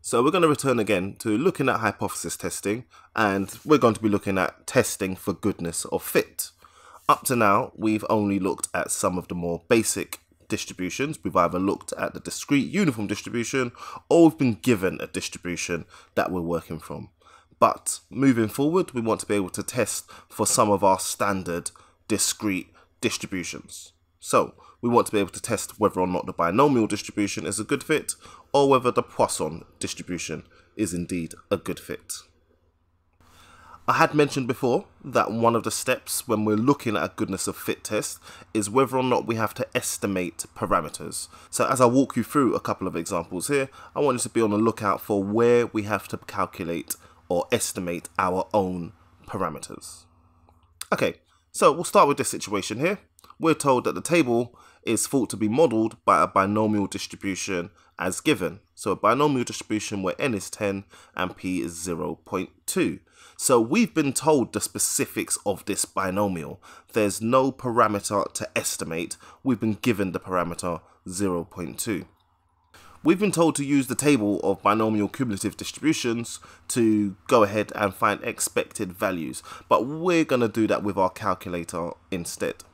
So we're going to return again to looking at hypothesis testing, and we're going to be looking at testing for goodness of fit. Up to now, we've only looked at some of the more basic distributions. We've either looked at the discrete uniform distribution, or we've been given a distribution that we're working from. But moving forward, we want to be able to test for some of our standard discrete distributions. So we want to be able to test whether or not the binomial distribution is a good fit, or whether the Poisson distribution is indeed a good fit. I had mentioned before that one of the steps when we're looking at a goodness of fit test is whether or not we have to estimate parameters. So as I walk you through a couple of examples here, I want you to be on the lookout for where we have to calculate or estimate our own parameters. Okay, so we'll start with this situation here. We're told that the table is thought to be modelled by a binomial distribution as given. So a binomial distribution where n is 10 and p is 0.2. So we've been told the specifics of this binomial. There's no parameter to estimate. We've been given the parameter 0.2. We've been told to use the table of binomial cumulative distributions to go ahead and find expected values, but we're going to do that with our calculator instead.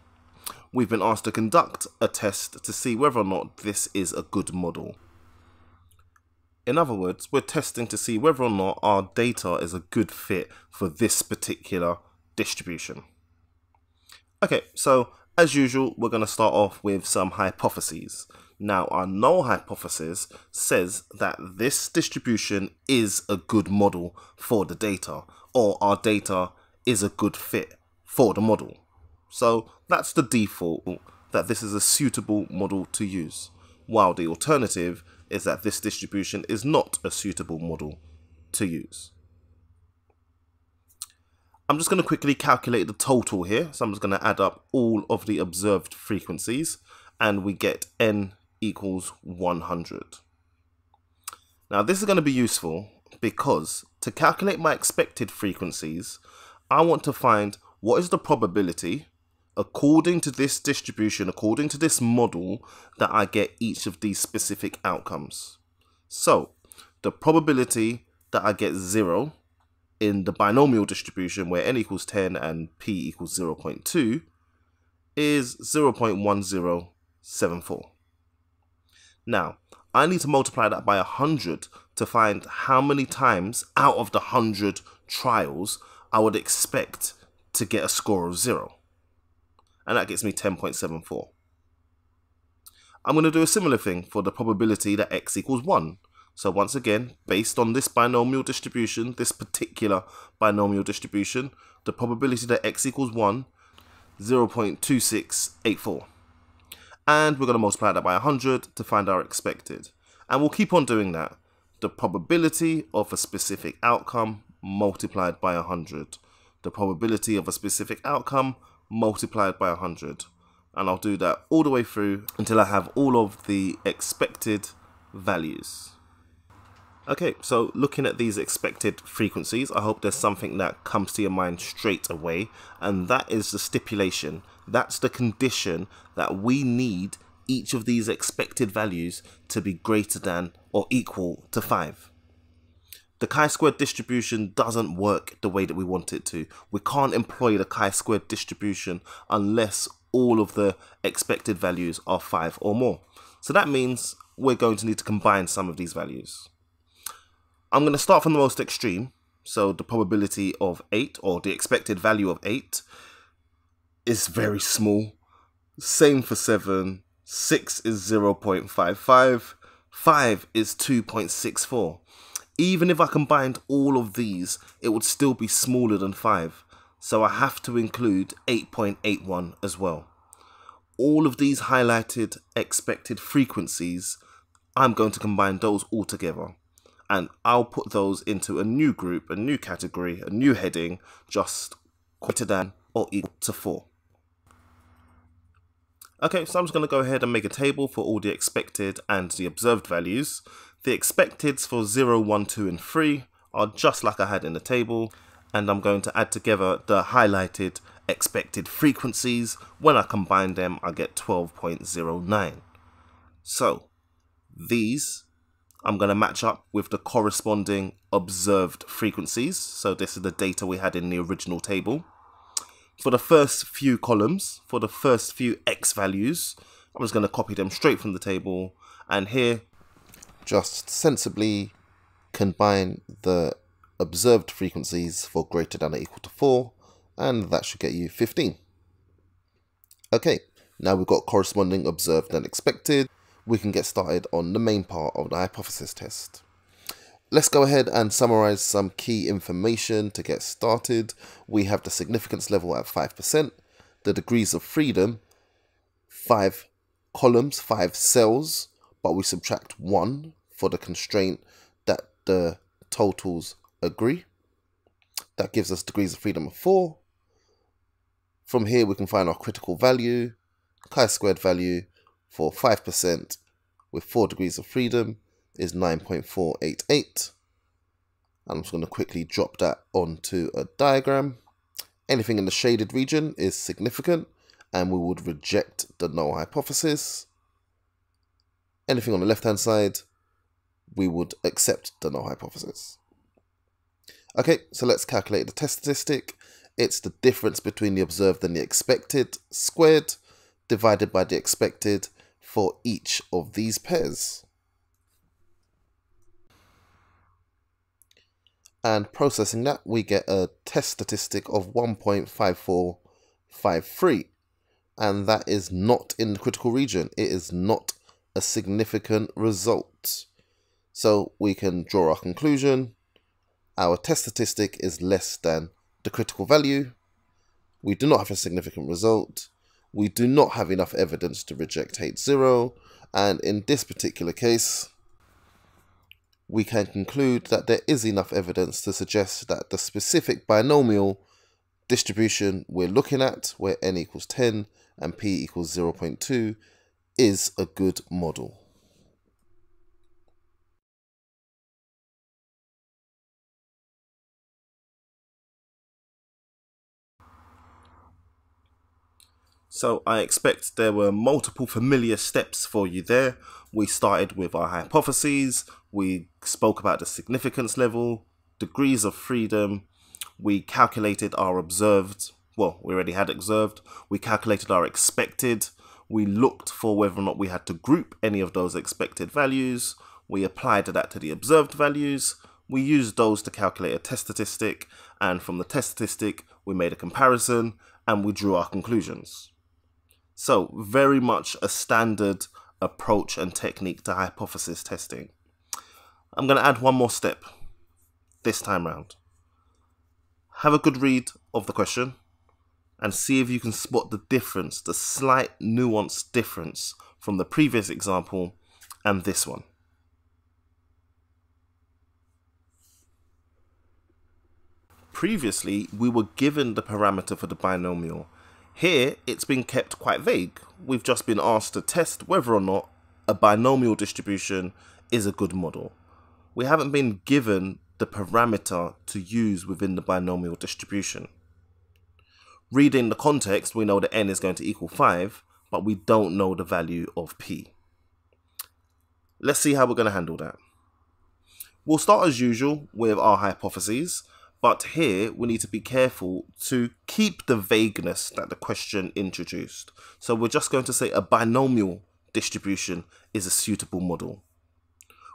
We've been asked to conduct a test to see whether or not this is a good model. In other words, we're testing to see whether or not our data is a good fit for this particular distribution. Okay, so as usual, we're going to start off with some hypotheses. Now, our null hypothesis says that this distribution is a good model for the data, or our data is a good fit for the model. So that's the default, that this is a suitable model to use, while the alternative is that this distribution is not a suitable model to use. I'm just going to quickly calculate the total here. So I'm just going to add up all of the observed frequencies, and we get n equals 100. Now this is going to be useful because to calculate my expected frequencies, I want to find what is the probability according to this distribution, according to this model, that I get each of these specific outcomes. So the probability that I get 0 in the binomial distribution where n equals 10 and p equals 0.2 is 0.1074. Now, I need to multiply that by 100 to find how many times out of the 100 trials I would expect to get a score of 0. And that gets me 10.74. I'm going to do a similar thing for the probability that x equals 1. So once again, based on this binomial distribution, this particular binomial distribution, the probability that x equals 1, 0.2684. And we're going to multiply that by 100 to find our expected. And we'll keep on doing that. The probability of a specific outcome multiplied by 100. The probability of a specific outcome multiplied by 100. And I'll do that all the way through until I have all of the expected values. Okay, so looking at these expected frequencies, I hope there's something that comes to your mind straight away, and that is the stipulation. That's the condition that we need each of these expected values to be greater than or equal to 5. The chi-squared distribution doesn't work the way that we want it to. We can't employ the chi-squared distribution unless all of the expected values are 5 or more. So that means we're going to need to combine some of these values. I'm going to start from the most extreme. So the probability of 8, or the expected value of 8, is very small. Same for 7. 6 is 0.55. 5 is 2.64. Even if I combined all of these, it would still be smaller than 5. So I have to include 8.81 as well. All of these highlighted expected frequencies, I'm going to combine those all together. And I'll put those into a new group, a new category, a new heading, just greater than or equal to 4. Okay, so I'm just going to go ahead and make a table for all the expected and the observed values. The expecteds for 0, 1, 2 and 3 are just like I had in the table, and I'm going to add together the highlighted expected frequencies. When I combine them, I get 12.09. So these I'm going to match up with the corresponding observed frequencies. So this is the data we had in the original table. For the first few columns, for the first few X values, I'm just going to copy them straight from the table. And here, just sensibly combine the observed frequencies for greater than or equal to 4. And that should get you 15. Okay, now we've got corresponding observed and expected. We can get started on the main part of the hypothesis test. Let's go ahead and summarize some key information to get started. We have the significance level at 5%, the degrees of freedom, 5 columns, 5 cells, but we subtract 1 for the constraint that the totals agree. That gives us degrees of freedom of 4. From here we can find our critical value, chi-squared value for 5% with 4 degrees of freedom is 9.488. I'm just going to quickly drop that onto a diagram. Anything in the shaded region is significant and we would reject the null hypothesis. Anything on the left hand side, we would accept the null hypothesis. Okay, so let's calculate the test statistic. It's the difference between the observed and the expected squared divided by the expected for each of these pairs. And processing that, we get a test statistic of 1.5453. And that is not in the critical region. It is not a significant result. So we can draw our conclusion. Our test statistic is less than the critical value. We do not have a significant result. We do not have enough evidence to reject H0, and in this particular case, we can conclude that there is enough evidence to suggest that the specific binomial distribution we're looking at, where n equals 10 and p equals 0.2, is a good model. So I expect there were multiple familiar steps for you there. We started with our hypotheses, we spoke about the significance level, degrees of freedom, we calculated our observed, well, we already had observed, we calculated our expected, we looked for whether or not we had to group any of those expected values, we applied that to the observed values, we used those to calculate a test statistic, and from the test statistic we made a comparison and we drew our conclusions. So very much a standard approach and technique to hypothesis testing. I'm going to add one more step this time round. Have a good read of the question and see if you can spot the difference, the slight nuanced difference from the previous example and this one. Previously, we were given the parameter for the binomial. Here, it's been kept quite vague. We've just been asked to test whether or not a binomial distribution is a good model. We haven't been given the parameter to use within the binomial distribution. Reading the context, we know that n is going to equal 5, but we don't know the value of p. Let's see how we're going to handle that. We'll start as usual with our hypotheses. But here we need to be careful to keep the vagueness that the question introduced. So we're just going to say a binomial distribution is a suitable model.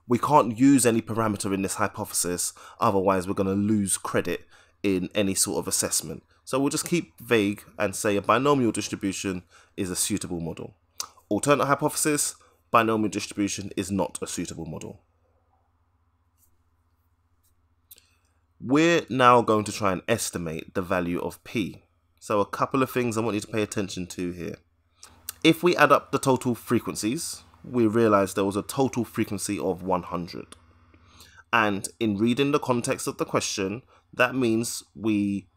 We can't use any parameter in this hypothesis, otherwise we're going to lose credit in any sort of assessment. So we'll just keep vague and say a binomial distribution is a suitable model. Alternate hypothesis, binomial distribution is not a suitable model. We're now going to try and estimate the value of p. So a couple of things I want you to pay attention to here. If we add up the total frequencies, we realize there was a total frequency of 100. And in reading the context of the question, that means we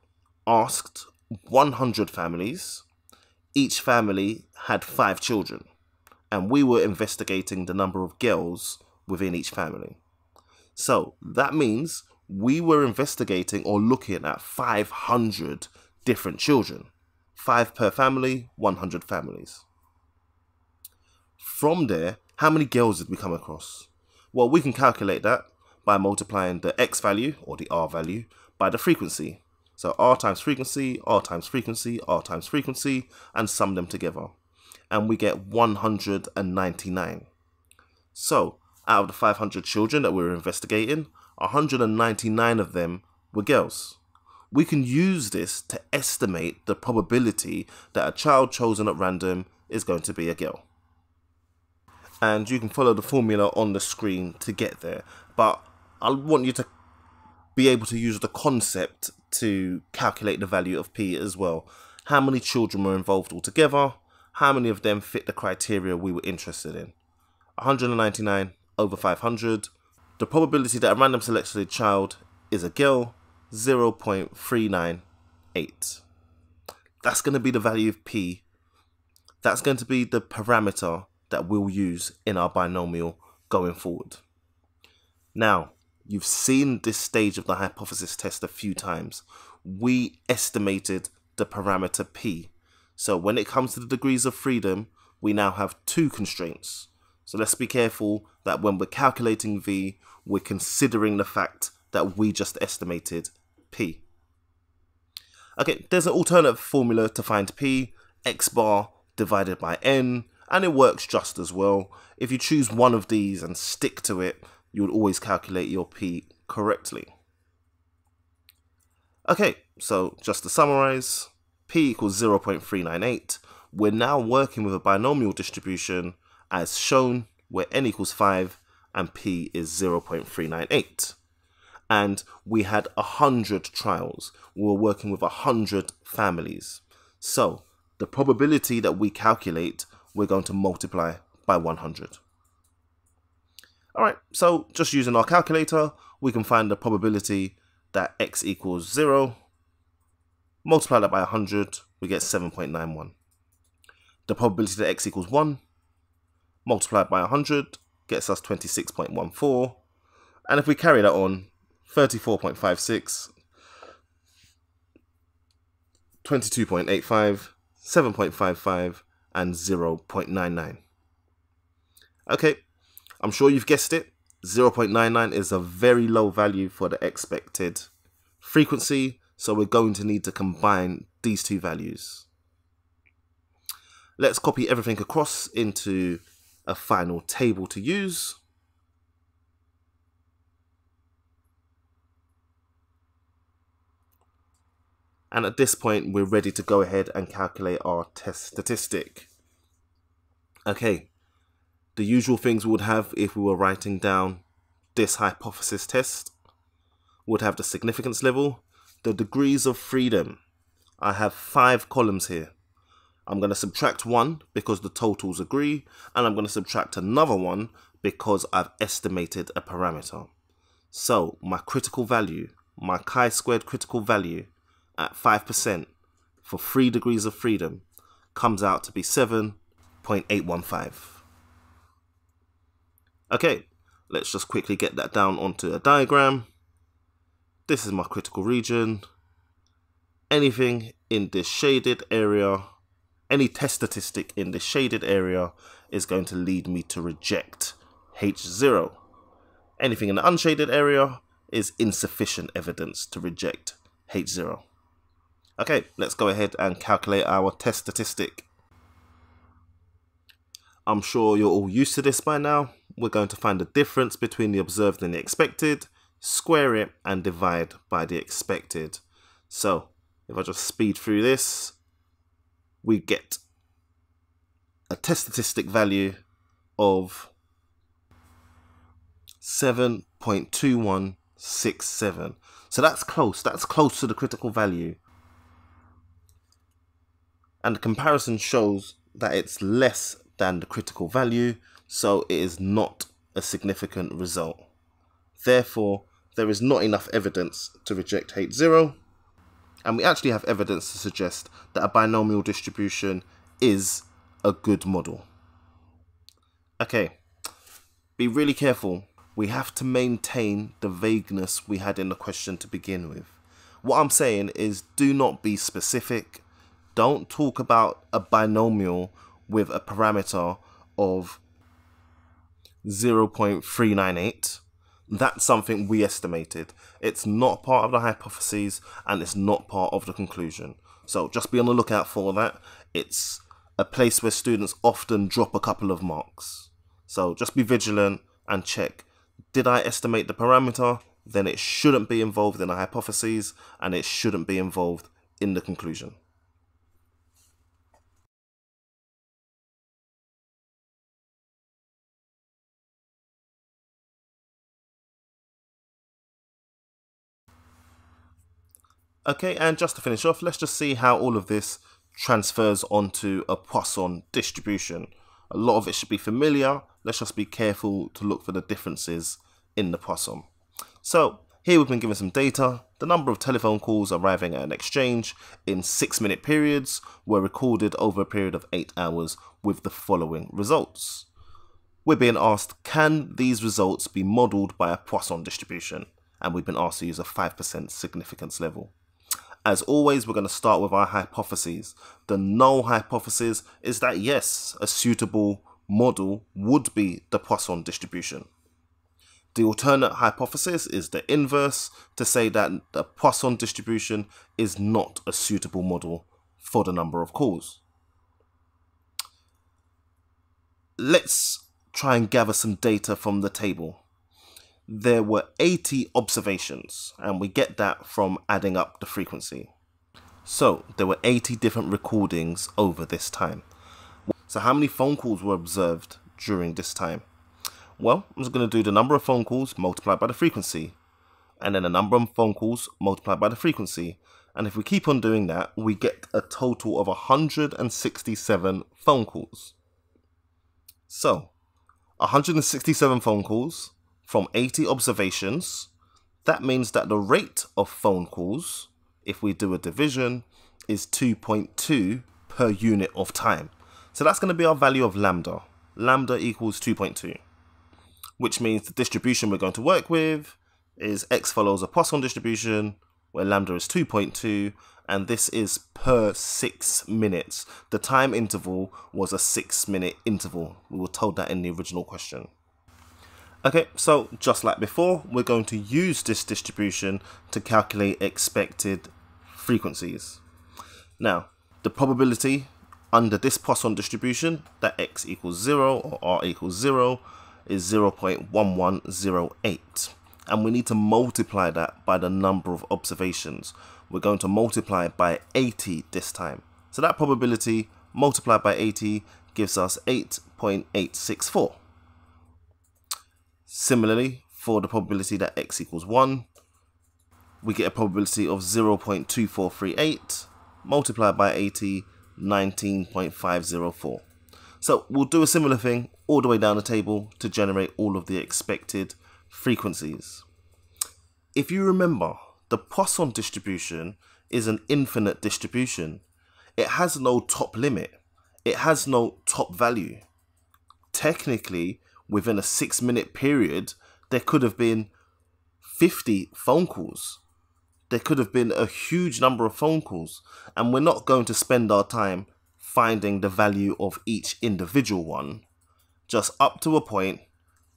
asked 100 families. Each family had 5 children. And we were investigating the number of girls within each family. So that means we were investigating or looking at 500 different children. 5 per family, 100 families. From there, how many girls did we come across? Well, we can calculate that by multiplying the x value, or the r value, by the frequency. So r times frequency, r times frequency, r times frequency, and sum them together. And we get 199. So, out of the 500 children that we were investigating, 199 of them were girls. We can use this to estimate the probability that a child chosen at random is going to be a girl. And you can follow the formula on the screen to get there. But I want you to be able to use the concept to calculate the value of P as well. How many children were involved altogether? How many of them fit the criteria we were interested in? 199 over 500. The probability that a random selected child is a girl, 0.398. That's going to be the value of P. That's going to be the parameter that we'll use in our binomial going forward. Now, you've seen this stage of the hypothesis test a few times. We estimated the parameter P. So when it comes to the degrees of freedom, we now have two constraints. So let's be careful that when we're calculating V, we're considering the fact that we just estimated P. Okay, there's an alternative formula to find P, x bar divided by n, and it works just as well. If you choose one of these and stick to it, you would always calculate your P correctly. Okay, so just to summarize, P equals 0.398. We're now working with a binomial distribution as shown, where n equals 5 and P is 0.398. And we had 100 trials. We were working with 100 families. So the probability that we calculate, we're going to multiply by 100. Alright, so just using our calculator, we can find the probability that x equals 0. Multiply that by 100, we get 7.91. The probability that x equals 1, multiplied by 100, gets us 26.14. And if we carry that on, 34.56, 22.85, 7.55, and 0.99. Okay, I'm sure you've guessed it. 0.99 is a very low value for the expected frequency, so we're going to need to combine these two values. Let's copy everything across into a final table to use. And at this point, we're ready to go ahead and calculate our test statistic. Okay, the usual things we would have if we were writing down this hypothesis test would have the significance level, the degrees of freedom. I have 5 columns here. I'm going to subtract 1 because the totals agree, and I'm going to subtract another 1 because I've estimated a parameter. So my critical value, my chi-squared critical value at 5% for 3 degrees of freedom comes out to be 7.815. Okay, let's just quickly get that down onto a diagram. This is my critical region. Anything in this shaded area, any test statistic in this shaded area is going to lead me to reject H0. Anything in the unshaded area is insufficient evidence to reject H0. Okay, let's go ahead and calculate our test statistic. I'm sure you're all used to this by now. We're going to find the difference between the observed and the expected, square it, and divide by the expected. So if I just speed through this, we get a test statistic value of 7.2167. So that's close to the critical value. And the comparison shows that it's less than the critical value, so it is not a significant result. Therefore, there is not enough evidence to reject H0, and we actually have evidence to suggest that a binomial distribution is a good model. Okay, be really careful. We have to maintain the vagueness we had in the question to begin with. What I'm saying is, do not be specific. Don't talk about a binomial with a parameter of 0.398. That's something we estimated. It's not part of the hypotheses and it's not part of the conclusion. So just be on the lookout for that. It's a place where students often drop a couple of marks. So just be vigilant and check. Did I estimate the parameter? Then it shouldn't be involved in the hypotheses and it shouldn't be involved in the conclusion. Okay, and just to finish off, let's just see how all of this transfers onto a Poisson distribution. A lot of it should be familiar. Let's just be careful to look for the differences in the Poisson. So here we've been given some data. The number of telephone calls arriving at an exchange in 6-minute periods were recorded over a period of 8 hours with the following results. We're being asked, can these results be modelled by a Poisson distribution? And we've been asked to use a 5% significance level. As always, we're going to start with our hypotheses. The null hypothesis is that yes, a suitable model would be the Poisson distribution. The alternate hypothesis is the inverse, to say that the Poisson distribution is not a suitable model for the number of calls. Let's try and gather some data from the table. There were 80 observations, and we get that from adding up the frequency. So there were 80 different recordings over this time. So how many phone calls were observed during this time? Well, I'm just going to do the number of phone calls multiplied by the frequency, and then the number of phone calls multiplied by the frequency. And if we keep on doing that, we get a total of 167 phone calls. So 167 phone calls from 80 observations, that means that the rate of phone calls, if we do a division, is 2.2 per unit of time. So that's going to be our value of lambda. Lambda equals 2.2, which means the distribution we're going to work with is x follows a Poisson distribution where lambda is 2.2, and this is per 6 minutes. The time interval was a 6-minute interval. We were told that in the original question. Okay, so just like before, we're going to use this distribution to calculate expected frequencies. Now, the probability under this Poisson distribution that x equals 0 or r equals 0 is 0.1108. And we need to multiply that by the number of observations. We're going to multiply by 80 this time. So that probability multiplied by 80 gives us 8.864. Similarly, for the probability that x equals 1, we get a probability of 0.2438 multiplied by 80, 19.504. So we'll do a similar thing all the way down the table to generate all of the expected frequencies. If you remember, the Poisson distribution is an infinite distribution. It has no top limit. It has no top value. Technically, within a 6-minute period, there could have been 50 phone calls. There could have been a huge number of phone calls, and we're not going to spend our time finding the value of each individual one. Just up to a point,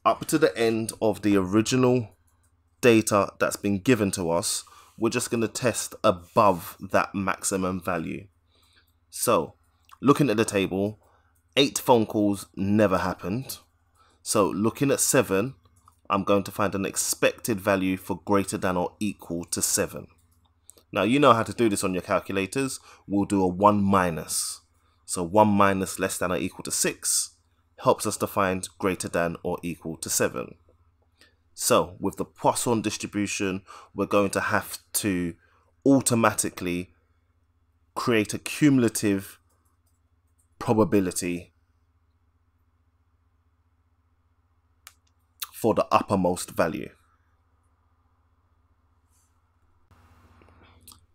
up to the end of the original data that's been given to us, we're just going to test above that maximum value. So, looking at the table, 8 phone calls never happened. So looking at 7, I'm going to find an expected value for greater than or equal to 7. Now you know how to do this on your calculators. We'll do a 1 minus. So 1 minus less than or equal to 6 helps us to find greater than or equal to 7. So with the Poisson distribution, we're going to have to automatically create a cumulative probability for the uppermost value.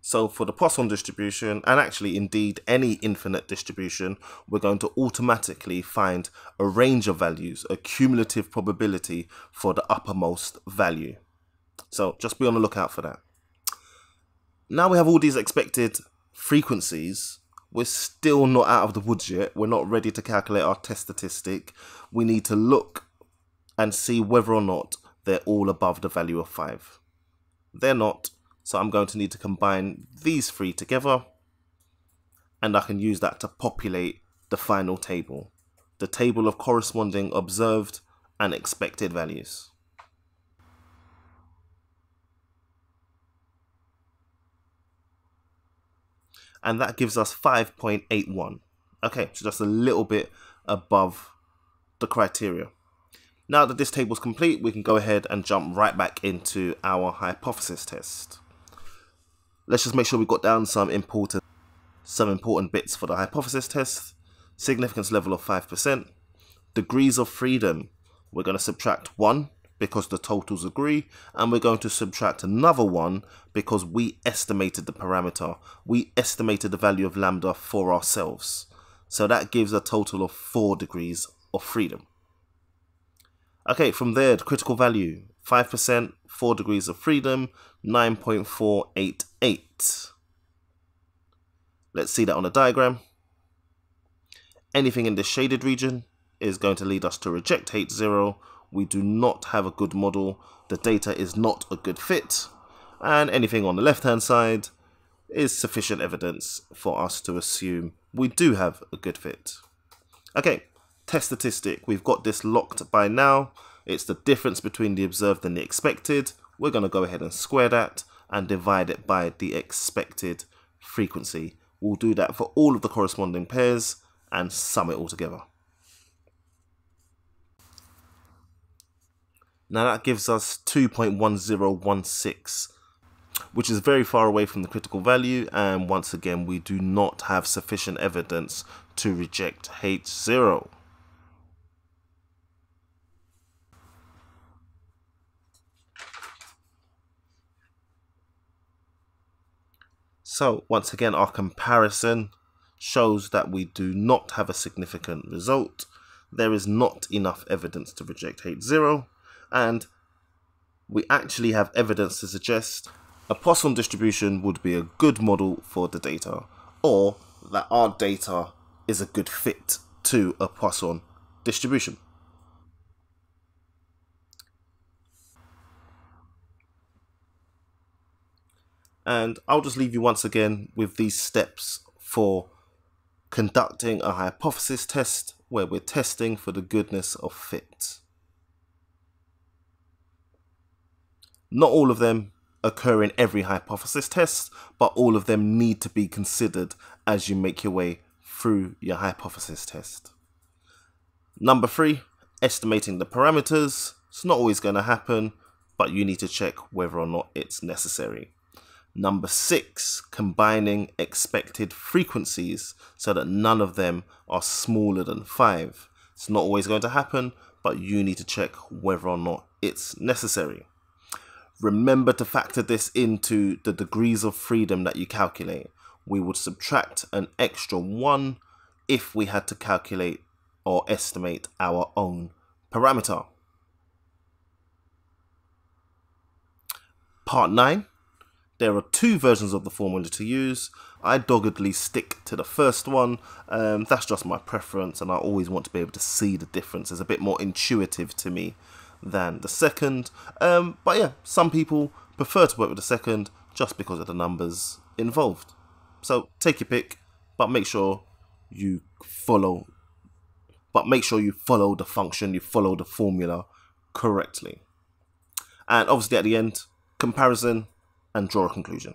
So for the Poisson distribution, and actually indeed any infinite distribution, we're going to automatically find a range of values, a cumulative probability for the uppermost value. So just be on the lookout for that. Now we have all these expected frequencies. We're still not out of the woods yet. We're not ready to calculate our test statistic. We need to look and see whether or not they're all above the value of 5. They're not, so I'm going to need to combine these three together, and I can use that to populate the final table, the table of corresponding observed and expected values. And that gives us 5.81. Okay, so just a little bit above the criteria. Now that this table is complete, we can go ahead and jump right back into our hypothesis test. Let's just make sure we got down some important bits for the hypothesis test. Significance level of 5%. Degrees of freedom, we're going to subtract 1 because the totals agree, and we're going to subtract another 1 because we estimated the parameter. We estimated the value of lambda for ourselves. So that gives a total of 4 degrees of freedom. Okay, from there, the critical value, 5%, 4 degrees of freedom, 9.488. Let's see that on a diagram. Anything in this shaded region is going to lead us to reject H0. We do not have a good model. The data is not a good fit. And anything on the left-hand side is sufficient evidence for us to assume we do have a good fit. Okay, test statistic. We've got this locked by now. It's the difference between the observed and the expected. We're going to go ahead and square that and divide it by the expected frequency. We'll do that for all of the corresponding pairs and sum it all together. Now that gives us 2.1016, which is very far away from the critical value, and once again we do not have sufficient evidence to reject H0. So once again our comparison shows that we do not have a significant result. There is not enough evidence to reject H0, and we actually have evidence to suggest a Poisson distribution would be a good model for the data, or that our data is a good fit to a Poisson distribution. And I'll just leave you once again with these steps for conducting a hypothesis test where we're testing for the goodness of fit. Not all of them occur in every hypothesis test, but all of them need to be considered as you make your way through your hypothesis test. Number 3, estimating the parameters. It's not always going to happen, but you need to check whether or not it's necessary. Number 6, combining expected frequencies so that none of them are smaller than 5. It's not always going to happen, but you need to check whether or not it's necessary. Remember to factor this into the degrees of freedom that you calculate. We would subtract an extra 1 if we had to calculate or estimate our own parameter. Part 9. There are 2 versions of the formula to use. I doggedly stick to the first one. That's just my preference, and I always want to be able to see the difference. It's a bit more intuitive to me than the second. But yeah, some people prefer to work with the second just because of the numbers involved. So take your pick, but make sure you follow the function, you follow the formula correctly. And obviously at the end, comparison and draw a conclusion.